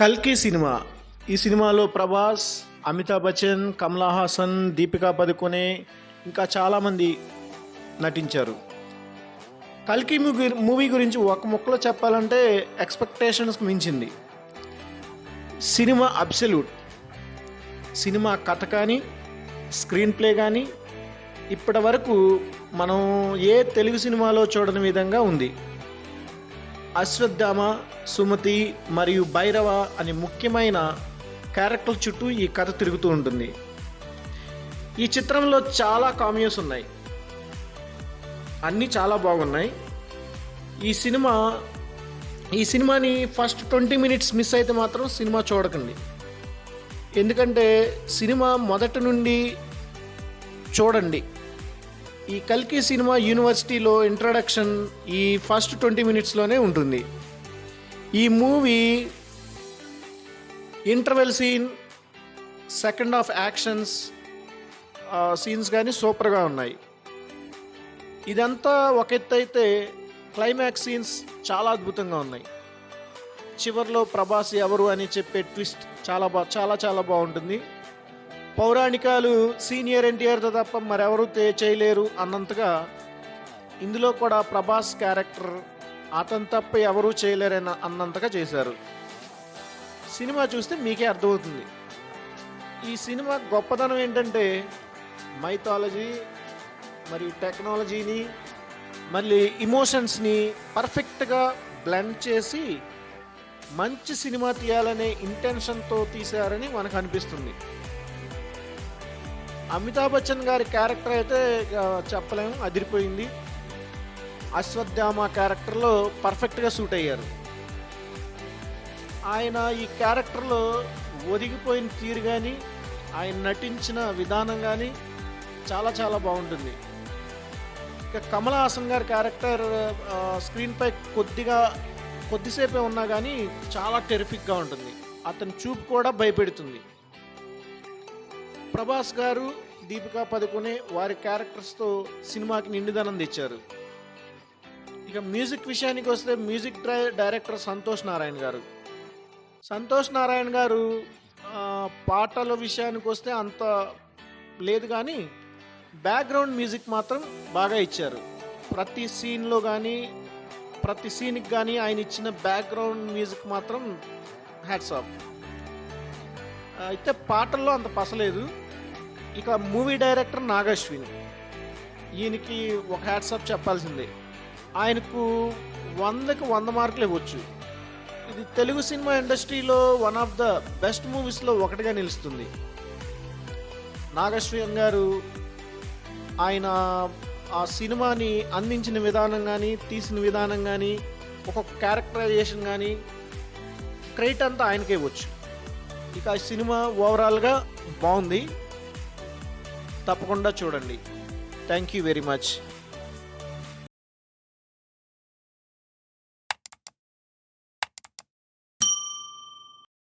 కల్కి సినిమా. ఈ సినిమాలో ప్రభాస్, అమితాబ్ బచ్చన్, కమలా హాసన్, దీపికా పదుకొనే ఇంకా చాలామంది నటించారు. కల్కి మూవీ గురించి ఒక ముక్కలో చెప్పాలంటే ఎక్స్పెక్టేషన్స్కి మించింది. Cinema absolute. సినిమా కథ కానీ, స్క్రీన్ ప్లే కానీ ఇప్పటి వరకు మనం ఏ తెలుగు సినిమాలో చూడని విధంగా ఉంది. అశ్వత్థామ, సుమతి మరియు భైరవ అనే ముఖ్యమైన క్యారెక్టర్ చుట్టూ ఈ కథ తిరుగుతూ ఉంటుంది. ఈ చిత్రంలో చాలా కామియోస్ ఉన్నాయి, అన్నీ చాలా బాగున్నాయి. ఈ సినిమాని ఫస్ట్ 20 minutes మిస్ అయితే మాత్రం సినిమా చూడకండి. ఎందుకంటే సినిమా మొదటి నుండి చూడండి. ఈ కల్కి సినిమా యూనివర్సిటీలో ఇంట్రడక్షన్ ఈ ఫస్ట్ 20 minutesలోనే ఉంటుంది. ఈ movie interval scene, second half actions scenes కానీ సూపర్గా ఉన్నాయి. ఇదంతా ఒక ఎత్తు అయితే క్లైమాక్స్ సీన్స్ చాలా అద్భుతంగా ఉన్నాయి. చివరిలో ప్రభాస్ ఎవరు అని చెప్పే ట్విస్ట్ చాలా చాలా బాగుంటుంది. పౌరాణికాలు సీనియర్ ఎన్టీఆర్తో తప్ప మరెవరూ చేయలేరు అన్నంతగా ఇందులో కూడా ప్రభాస్ క్యారెక్టర్ అతను తప్ప ఎవరూ చేయలేరని అన్నంతగా చేశారు. సినిమా చూస్తే మీకే అర్థమవుతుంది. ఈ సినిమా గొప్పదనం ఏంటంటే మైథాలజీ మరియు టెక్నాలజీని మళ్ళీ ఇమోషన్స్ని పర్ఫెక్ట్గా బ్లెండ్ చేసి మంచి సినిమా తీయాలనే ఇంటెన్షన్తో తీశారని మనకు అనిపిస్తుంది. అమితాబ్ బచ్చన్ గారి క్యారెక్టర్ అయితే చెప్పలేము, అదిరిపోయింది. అశ్వత్థామ క్యారెక్టర్లో పర్ఫెక్ట్గా సూట్ అయ్యారు. ఆయన ఈ క్యారెక్టర్లో ఒదిగిపోయిన తీరు కానీ, ఆయన నటించిన విధానం కానీ చాలా చాలా బాగుంటుంది. ఇక కమలా హాసన్ గారి క్యారెక్టర్ స్క్రీన్పై కొద్దిసేపే ఉన్నా కానీ చాలా టెరిఫిక్గా ఉంటుంది. అతని చూపు కూడా భయపెడుతుంది. ప్రభాస్ గారు, దీపికా పదుకొనే వారి క్యారెక్టర్స్తో సినిమాకి నిండుదనం తెచ్చారు. ఇక మ్యూజిక్ విషయానికి వస్తే మ్యూజిక్ డైరెక్టర్ సంతోష్ నారాయణ గారు పాటల విషయానికి వస్తే అంత లేదు కానీ బ్యాక్గ్రౌండ్ మ్యూజిక్ మాత్రం బాగా ఇచ్చారు. ప్రతి సీన్లో కానీ ప్రతి సీన్కి కానీ ఆయన ఇచ్చిన బ్యాక్గ్రౌండ్ మ్యూజిక్ మాత్రం హ్యాట్స్ ఆఫ్. అయితే పాటల్లో అంత పసలేదు. ఇక మూవీ డైరెక్టర్ నాగశ్విన్, ఈయనకి ఒక హ్యాట్స్ ఆఫ్ చెప్పాల్సిందే. ఆయనకు 100కి 100 మార్కులు ఇవ్వచ్చు. ఇది తెలుగు సినిమా ఇండస్ట్రీలో వన్ ఆఫ్ ద బెస్ట్ మూవీస్లో ఒకటిగా నిలుస్తుంది. నాగశ్విన్ గారు ఆయన ఆ సినిమాని అందించిన విధానం కానీ, తీసిన విధానం కానీ, ఒక్కొక్క క్యారెక్టరైజేషన్ కానీ క్రెడిట్ అంతా ఆయనకే ఇవ్వచ్చు. ఇక ఆ సినిమా ఓవరాల్గా బాగుంది, తప్పకుండా చూడండి. Thank you very much.